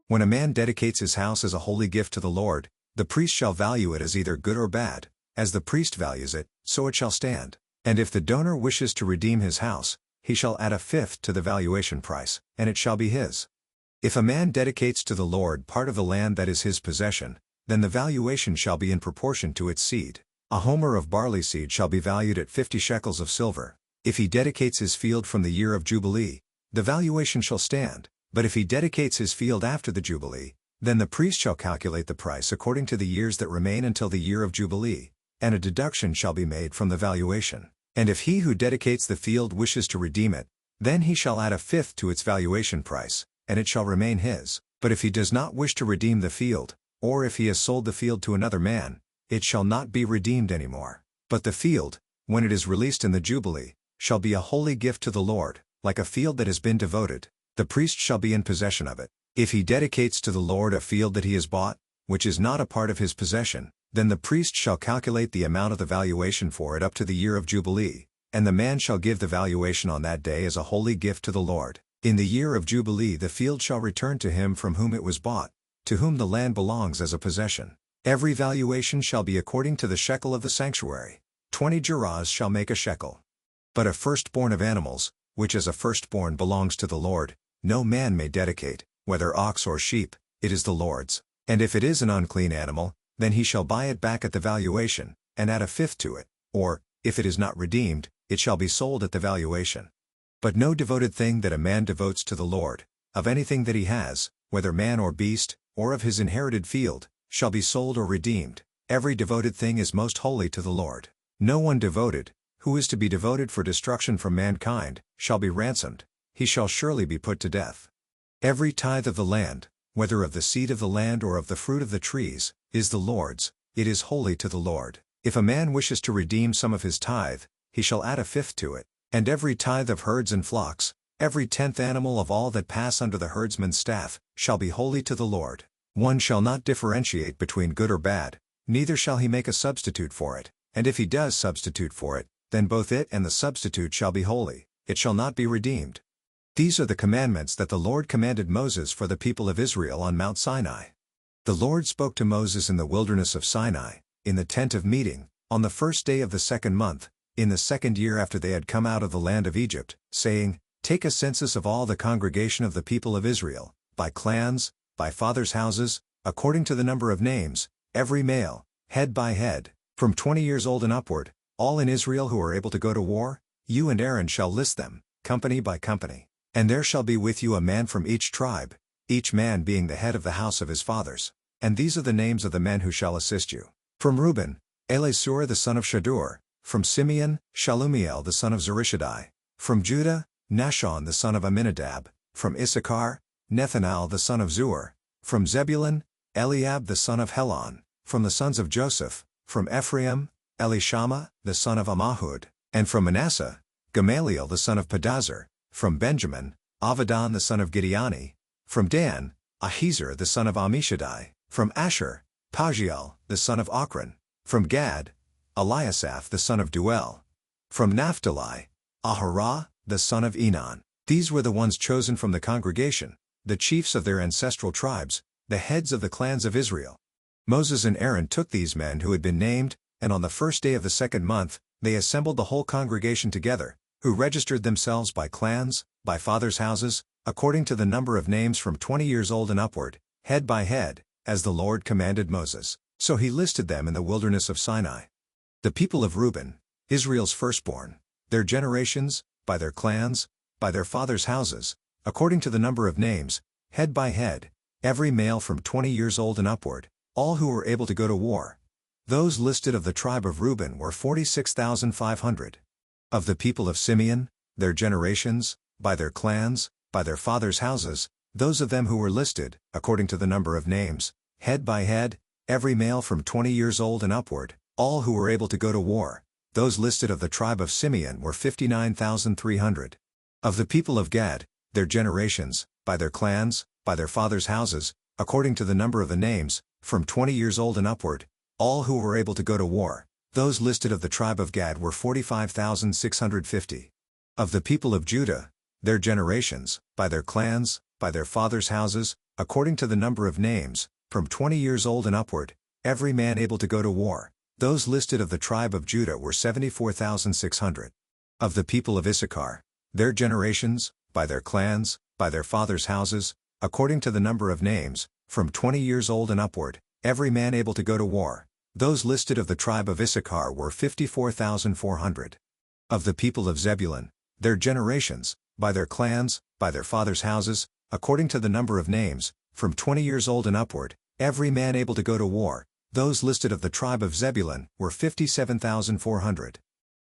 When a man dedicates his house as a holy gift to the Lord, the priest shall value it as either good or bad. As the priest values it, so it shall stand. And if the donor wishes to redeem his house, he shall add a fifth to the valuation price, and it shall be his. If a man dedicates to the Lord part of the land that is his possession, then the valuation shall be in proportion to its seed. A homer of barley seed shall be valued at 50 shekels of silver. If he dedicates his field from the year of Jubilee, the valuation shall stand, but if he dedicates his field after the Jubilee, then the priest shall calculate the price according to the years that remain until the year of Jubilee, and a deduction shall be made from the valuation. And if he who dedicates the field wishes to redeem it, then he shall add a fifth to its valuation price, and it shall remain his. But if he does not wish to redeem the field, or if he has sold the field to another man, it shall not be redeemed any more. But the field, when it is released in the Jubilee, shall be a holy gift to the Lord, like a field that has been devoted. The priest shall be in possession of it. If he dedicates to the Lord a field that he has bought, which is not a part of his possession, then the priest shall calculate the amount of the valuation for it up to the year of Jubilee, and the man shall give the valuation on that day as a holy gift to the Lord. In the year of Jubilee the field shall return to him from whom it was bought, to whom the land belongs as a possession. Every valuation shall be according to the shekel of the sanctuary. 20 gerahs shall make a shekel. But a firstborn of animals, which as a firstborn belongs to the Lord, no man may dedicate, whether ox or sheep, it is the Lord's. And if it is an unclean animal, then he shall buy it back at the valuation, and add a fifth to it, or, if it is not redeemed, it shall be sold at the valuation. But no devoted thing that a man devotes to the Lord, of anything that he has, whether man or beast, or of his inherited field, shall be sold or redeemed. Every devoted thing is most holy to the Lord. No one devoted, who is to be devoted for destruction from mankind, shall be ransomed, he shall surely be put to death. Every tithe of the land, whether of the seed of the land or of the fruit of the trees, is the Lord's, it is holy to the Lord. If a man wishes to redeem some of his tithe, he shall add a fifth to it. And every tithe of herds and flocks, every 10th animal of all that pass under the herdsman's staff, shall be holy to the Lord. One shall not differentiate between good or bad, neither shall he make a substitute for it, and if he does substitute for it, then both it and the substitute shall be holy, it shall not be redeemed. These are the commandments that the Lord commanded Moses for the people of Israel on Mount Sinai. The Lord spoke to Moses in the wilderness of Sinai, in the tent of meeting, on the first day of the second month, in the second year after they had come out of the land of Egypt, saying, Take a census of all the congregation of the people of Israel, by clans, by fathers' houses, according to the number of names, every male, head by head, from 20 years old and upward, all in Israel who are able to go to war, you and Aaron shall list them, company by company. And there shall be with you a man from each tribe, each man being the head of the house of his fathers. And these are the names of the men who shall assist you. From Reuben, Elisur the son of Shadur. From Simeon, Shalumiel the son of Zurishaddai. From Judah, Nashon the son of Amminadab. From Issachar, Nethanel the son of Zur. From Zebulun, Eliab the son of Helon. From the sons of Joseph, from Ephraim, Elishama the son of Ammahud. And from Manasseh, Gamaliel the son of Pedazur. From Benjamin, Avidan the son of Gideoni. From Dan, Ahiezer the son of Ammishaddai. From Asher, Pagiel the son of Ochran. From Gad, Eliasaph the son of Duel. From Naphtali, Ahurah the son of Enon. These were the ones chosen from the congregation, the chiefs of their ancestral tribes, the heads of the clans of Israel. Moses and Aaron took these men who had been named, and on the first day of the second month, they assembled the whole congregation together, who registered themselves by clans, by fathers' houses, according to the number of names from 20 years old and upward, head by head, as the Lord commanded Moses. So he listed them in the wilderness of Sinai. The people of Reuben, Israel's firstborn, their generations, by their clans, by their fathers' houses, according to the number of names, head by head, every male from 20 years old and upward, all who were able to go to war. Those listed of the tribe of Reuben were 46,500. Of the people of Simeon, their generations, by their clans, by their fathers' houses, those of them who were listed, according to the number of names, head by head, every male from 20 years old and upward, all who were able to go to war. Those listed of the tribe of Simeon were 59,300. Of the people of Gad, their generations, by their clans, by their fathers' houses, according to the number of the names, from 20 years old and upward, all who were able to go to war. Those listed of the tribe of Gad were 45,650. Of the people of Judah, their generations, by their clans, by their fathers' houses, according to the number of names, from 20 years old and upward, every man able to go to war. Those listed of the tribe of Judah were 74,600. Of the people of Issachar, their generations, by their clans, by their fathers' houses, according to the number of names, from 20 years old and upward, every man able to go to war. Those listed of the tribe of Issachar were 54,400. Of the people of Zebulun, their generations, by their clans, by their fathers' houses, according to the number of names, from 20 years old and upward, every man able to go to war. Those listed of the tribe of Zebulun were 57,400.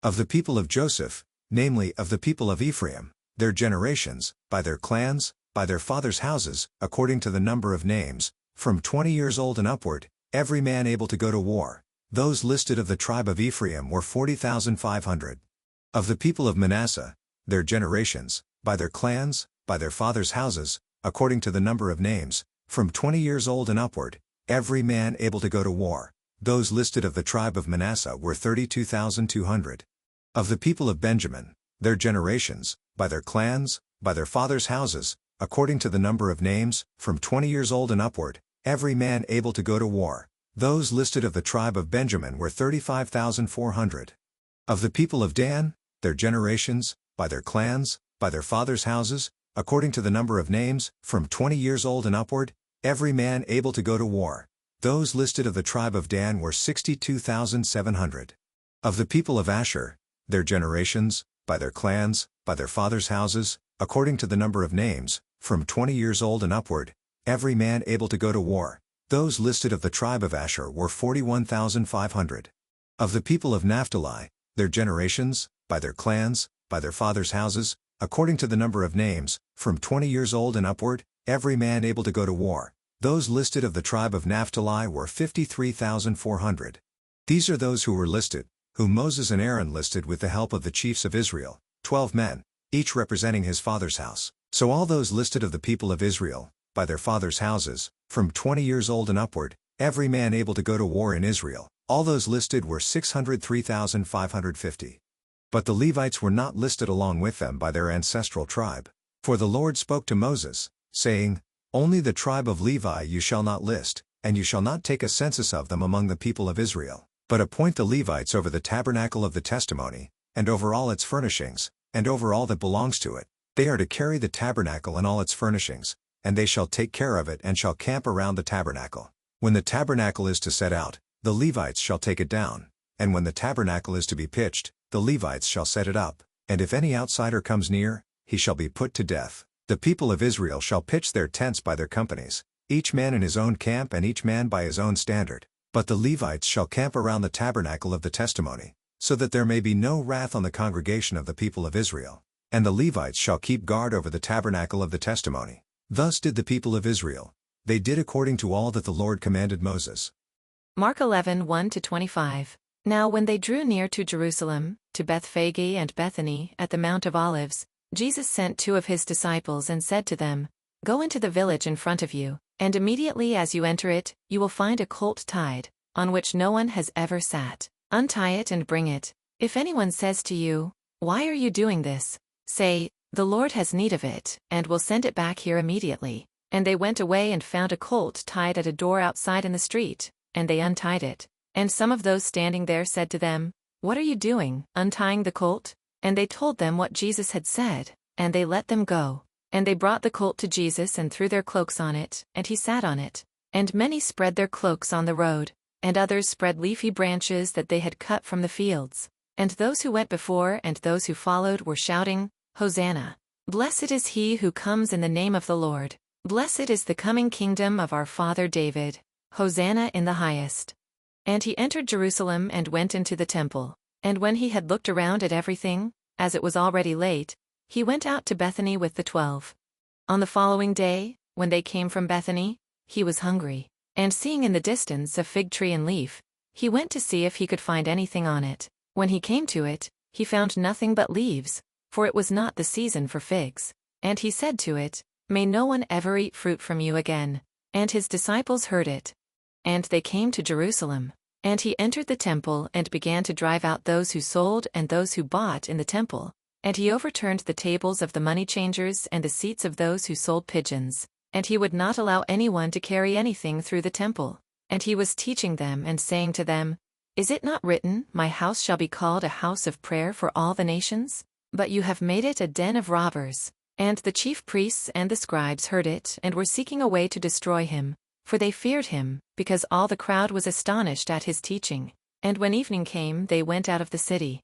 Of the people of Joseph, namely of the people of Ephraim, their generations, by their clans, by their fathers' houses, according to the number of names, from 20 years old and upward, every man able to go to war. Those listed of the tribe of Ephraim were 40,500. Of the people of Manasseh, their generations, by their clans, by their fathers' houses, according to the number of names, from 20 years old and upward, every man able to go to war. Those listed of the tribe of Manasseh were 32,200. Of the people of Benjamin, their generations, by their clans, by their fathers' houses, according to the number of names, from 20 years old and upward, every man able to go to war. Those listed of the tribe of Benjamin were 35,400. Of the people of Dan, their generations, by their clans, by their fathers' houses, according to the number of names, from 20 years old and upward, every man able to go to war. Those listed of the tribe of Dan were 62,700. Of the people of Asher, their generations, by their clans, by their fathers' houses, according to the number of names, from 20 years old and upward, every man able to go to war. Those listed of the tribe of Asher were 41,500. Of the people of Naphtali, their generations, by their clans, by their fathers' houses, according to the number of names, from 20 years old and upward, every man able to go to war. Those listed of the tribe of Naphtali were 53,400. These are those who were listed, whom Moses and Aaron listed with the help of the chiefs of Israel, 12 men, each representing his father's house. So all those listed of the people of Israel, by their fathers' houses, from 20 years old and upward, every man able to go to war in Israel, all those listed were 603,550. But the Levites were not listed along with them by their ancestral tribe. For the Lord spoke to Moses, saying, Only the tribe of Levi you shall not list, and you shall not take a census of them among the people of Israel. But appoint the Levites over the tabernacle of the testimony, and over all its furnishings, and over all that belongs to it. They are to carry the tabernacle and all its furnishings, and they shall take care of it and shall camp around the tabernacle. When the tabernacle is to set out, the Levites shall take it down, and when the tabernacle is to be pitched, the Levites shall set it up, and if any outsider comes near, he shall be put to death. The people of Israel shall pitch their tents by their companies, each man in his own camp and each man by his own standard. But the Levites shall camp around the tabernacle of the testimony, so that there may be no wrath on the congregation of the people of Israel. And the Levites shall keep guard over the tabernacle of the testimony. Thus did the people of Israel. They did according to all that the Lord commanded Moses. Mark 11, 1-25. Now when they drew near to Jerusalem, to Bethphage and Bethany at the Mount of Olives, Jesus sent 2 of his disciples and said to them, Go into the village in front of you, and immediately as you enter it, you will find a colt tied, on which no one has ever sat. Untie it and bring it. If anyone says to you, Why are you doing this? Say, The Lord has need of it, and will send it back here immediately. And they went away and found a colt tied at a door outside in the street, and they untied it. And some of those standing there said to them, What are you doing, untying the colt? And they told them what Jesus had said, and they let them go. And they brought the colt to Jesus and threw their cloaks on it, and he sat on it. And many spread their cloaks on the road, and others spread leafy branches that they had cut from the fields. And those who went before and those who followed were shouting, Hosanna! Blessed is he who comes in the name of the Lord. Blessed is the coming kingdom of our father David. Hosanna in the highest. And he entered Jerusalem and went into the temple. And when he had looked around at everything, as it was already late, he went out to Bethany with the 12. On the following day, when they came from Bethany, he was hungry. And seeing in the distance a fig tree in leaf, he went to see if he could find anything on it. When he came to it, he found nothing but leaves, for it was not the season for figs. And he said to it, May no one ever eat fruit from you again. And his disciples heard it. And they came to Jerusalem. And he entered the temple and began to drive out those who sold and those who bought in the temple. And he overturned the tables of the money changers and the seats of those who sold pigeons. And he would not allow anyone to carry anything through the temple. And he was teaching them and saying to them, "Is it not written, 'My house shall be called a house of prayer for all the nations'? But you have made it a den of robbers." And the chief priests and the scribes heard it and were seeking a way to destroy him, for they feared him, because all the crowd was astonished at his teaching. And when evening came, they went out of the city.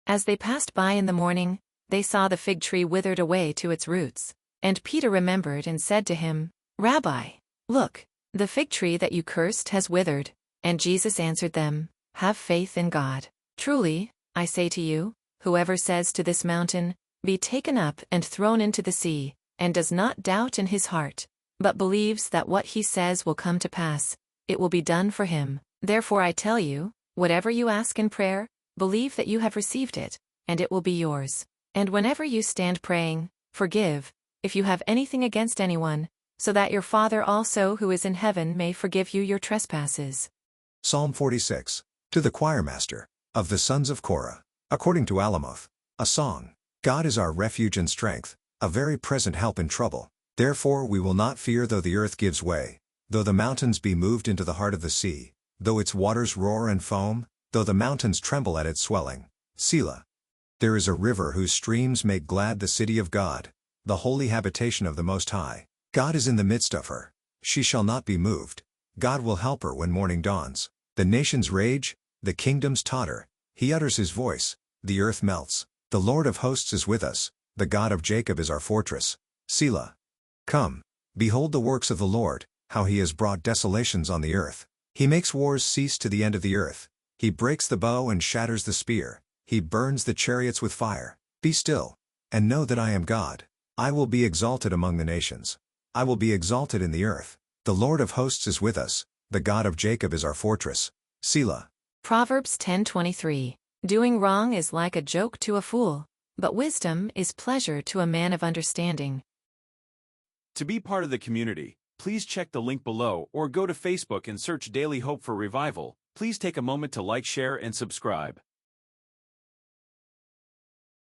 As they passed by in the morning, they saw the fig tree withered away to its roots. And Peter remembered and said to him, "Rabbi, look, the fig tree that you cursed has withered." And Jesus answered them, "Have faith in God. Truly, I say to you, whoever says to this mountain, 'Be taken up and thrown into the sea,' and does not doubt in his heart, but believes that what he says will come to pass, it will be done for him. Therefore I tell you, whatever you ask in prayer, believe that you have received it, and it will be yours. And whenever you stand praying, forgive, if you have anything against anyone, so that your Father also who is in heaven may forgive you your trespasses." Psalm 46. To the choirmaster, of the sons of Korah, according to Alamoth, a song. God is our refuge and strength, a very present help in trouble. Therefore we will not fear though the earth gives way, though the mountains be moved into the heart of the sea, though its waters roar and foam, though the mountains tremble at its swelling. Selah. There is a river whose streams make glad the city of God, the holy habitation of the Most High. God is in the midst of her. She shall not be moved. God will help her when morning dawns. The nations rage, the kingdoms totter. He utters his voice, the earth melts. The Lord of hosts is with us, the God of Jacob is our fortress. Selah. Come, behold the works of the Lord, how he has brought desolations on the earth. He makes wars cease to the end of the earth. He breaks the bow and shatters the spear. He burns the chariots with fire. Be still, and know that I am God. I will be exalted among the nations. I will be exalted in the earth. The Lord of hosts is with us, the God of Jacob is our fortress. Selah. Proverbs 10:23. Doing wrong is like a joke to a fool, but wisdom is pleasure to a man of understanding. To be part of the community, please check the link below or go to Facebook and search Daily Hope for Revival. Please take a moment to like, share, and subscribe.